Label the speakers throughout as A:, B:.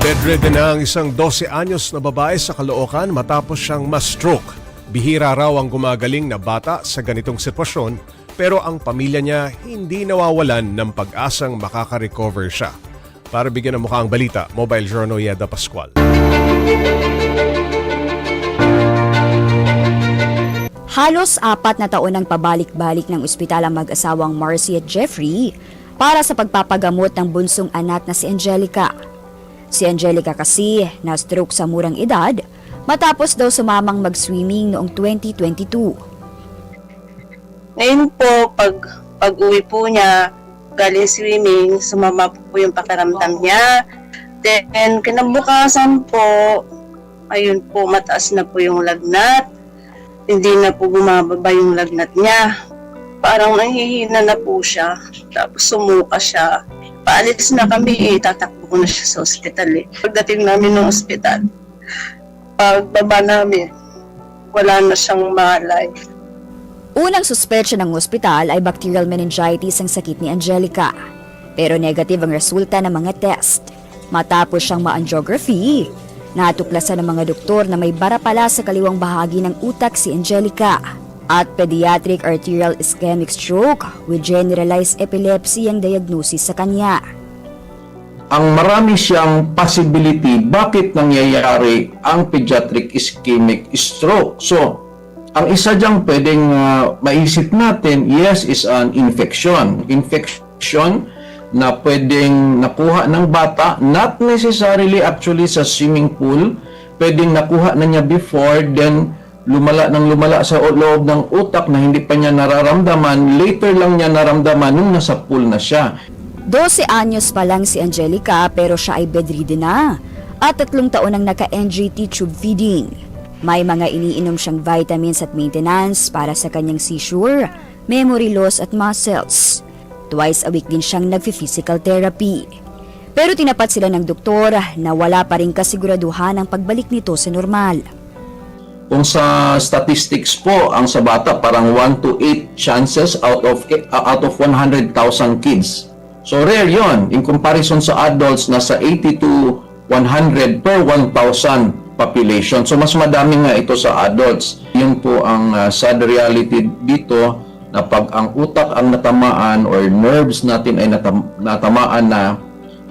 A: Bedridden na ang isang 12 anyos na babae sa Caloocan matapos siyang ma-stroke. Bihira raw ang gumagaling na bata sa ganitong sitwasyon pero ang pamilya niya hindi nawawalan ng pag-asang makaka-recover siya. Para bigyan ng mukha ang balita, Mobile Journal Yeda Pascual.
B: Halos 4 na taon ang pabalik-balik ng ospital ang mag-asawang Marcy at Jeffrey para sa pagpapagamot ng bunsong anak na si Angelica. Si Angelica kasi na-stroke sa murang edad matapos daw sumamang mag-swimming noong 2022.
C: Ngayon po, pag-uwi po niya, galing swimming, sumama po yung pakiramdam niya. Then, kinabukasan po, ayun po, mataas na po yung lagnat. Hindi na po bumababa yung lagnat niya. Parang nanghihina na po siya. Tapos sumuka siya. Paalis na kami, tatakbo ko na siya sa ospital. Pagdating namin ng ospital, pagbaba namin, wala na siyang malay.
B: Unang suspetsya ng ospital ay bacterial meningitis ang sakit ni Angelica. Pero negative ang resulta ng mga test. Matapos siyang ma-angiography, natuklasan ng mga doktor na may bara pala sa kaliwang bahagi ng utak si Angelica. At pediatric arterial ischemic stroke with generalized epilepsy ang diagnosis sa kanya.
D: Ang marami siyang possibility bakit nangyayari ang pediatric ischemic stroke. So, ang isa diyang pwedeng maisip natin, yes, is an infection. Infection na pwedeng nakuha ng bata, not necessarily actually sa swimming pool, pwedeng nakuha na niya before, then lumala sa loob ng utak na hindi pa niya nararamdaman, later lang niya naramdaman nung nasa pool na siya.
B: 12 anyos pa lang si Angelica pero siya ay bedridden na at 3 taon ang naka-NGT tube feeding. May mga iniinom siyang vitamins at maintenance para sa kanyang seizure, memory loss at muscles. Twice a week din siyang nag-physical therapy. Pero tinapat sila ng doktor na wala pa rin kasiguraduhan ang pagbalik nito sa normal.
D: Kung sa statistics po, ang sa bata parang 1 to 8 chances out of 100,000 kids. So rare yon. In comparison sa adults, nasa 80 to 100 per 1,000 population. So mas madami nga ito sa adults. Yun po ang sad reality dito na pag ang utak ang natamaan or nerves natin ay natamaan na,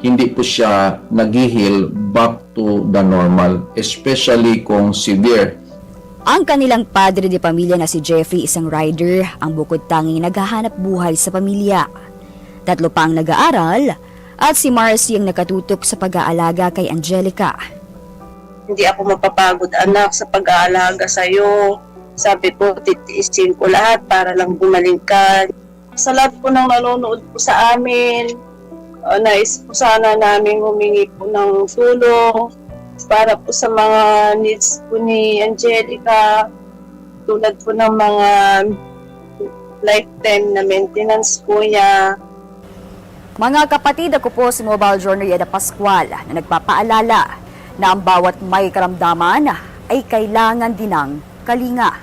D: hindi po siya nag-heal back to the normal, especially kung severe.
B: Ang kanilang padre de pamilya na si Jeffrey isang rider ang bukod tanging naghahanap buhay sa pamilya. 3 pang nag-aaral at si Marcy ang nakatutok sa pag-aalaga kay Angelica.
C: Hindi ako mapapagod, anak, sa pag-aalaga sa'yo. Sabi ko, titiisin ko lahat para lang gumaling ka. Sa lahat po ng nanonood po sa amin, nais po sana namin humingi po ng tulong para po sa mga needs po ni Angelica, tulad po ng mga lifetime na maintenance po niya.
B: Mga kapatid, ako po si Mobile Journal Yeda Pascual na nagpapaalala na ang bawat may karamdaman ay kailangan din ng kalinga.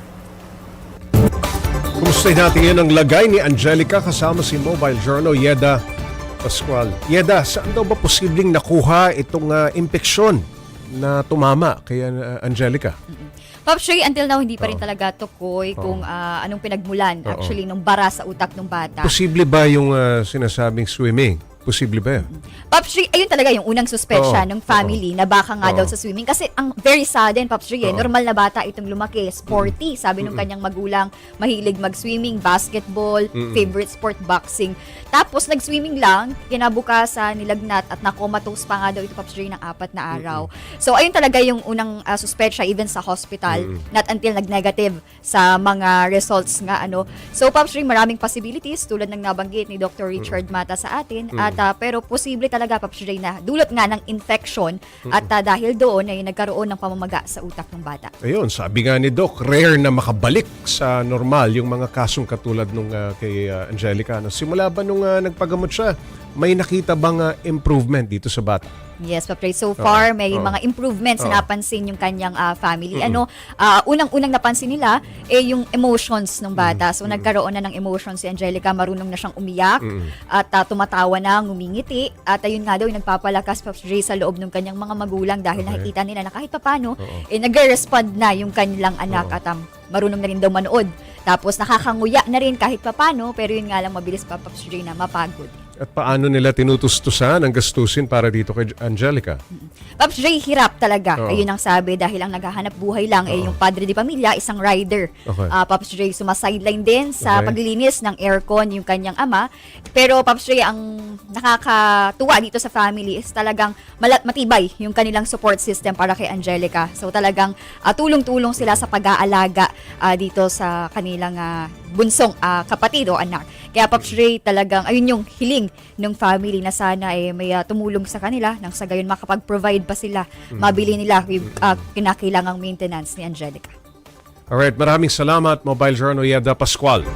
A: Kumustahin natin yun ang lagay ni Angelica kasama si Mobile Journal Yeda Pascual. Yeda, saan daw ba posibleng nakuha itong impeksyon na tumama kay Angelica?
E: Pops Shay, until now, hindi pa rin talaga tukoy kung anong pinagmulan actually nung bara sa utak ng bata.
A: Posible ba yung sinasabing swimming? Posible ba yan?
E: Pops Shay, ayun talaga yung unang suspetsya ng family na baka nga daw sa swimming. Kasi ang very sudden, Pops Shay, normal na bata itong lumaki, sporty. Sabi nung kanyang magulang, mahilig mag-swimming, basketball, favorite sport, boxing. Tapos nag-swimming lang, kinabukasan, nilagnat at nakomatose pa nga daw ito, Pops Shay, ng 4 na araw. So ayun talaga yung unang suspetsya even sa hospital, not until nag-negative sa mga results nga. So Pops Shay, maraming possibilities tulad ng nabanggit ni Dr. Richard Mata sa atin. At pero posible talaga, Pops Ray, na dulot nga ng infection at dahil doon ay nagkaroon ng pamamaga sa utak ng bata.
A: Ayun, sabi nga ni Doc, rare na makabalik sa normal yung mga kasong katulad nung kay Angelica. Simula ba nung nagpagamot siya, may nakita bang improvement dito sa bata?
E: Yes, Pop Ray. So far, may mga improvements na napansin yung kanyang family. Unang-unang napansin nila yung emotions ng bata. So nagkaroon na ng emotions si Angelica, marunong na siyang umiyak at tumatawa na, ngumingiti. At ayun nga daw, yung nagpapalakas Pop Ray sa loob ng kanyang mga magulang dahil nakikita nila na kahit papano, nagre-respond na yung kanilang anak at marunong na rin daw manood. Tapos nakakanguya na rin kahit papano, pero yun nga lang mabilis pa Pop Ray na mapagod.
A: At paano nila tinutustusan ang gastusin para dito kay Angelica?
E: Pops Ray, hirap talaga. Ayun ang sabi dahil ang naghahanap buhay lang yung padre de pamilya, isang rider.
A: Okay.
E: Pops Ray, sumasideline din sa paglilinis ng aircon yung kanyang ama. Pero Pops Ray, ang nakakatuwa dito sa family is talagang matibay yung kanilang support system para kay Angelica. So talagang tulong-tulong sila sa pag-aalaga dito sa kanilang bunsong kapatid o anak. Kaya Pops Ray, talagang ayun yung hiling ng family na sana may tumulong sa kanila nang sa gayon makapag-provide pa sila, mabili nila yung kinakailangang maintenance ni Angelica.
A: Alright, maraming salamat, Mobile Journal Yeda Pascual.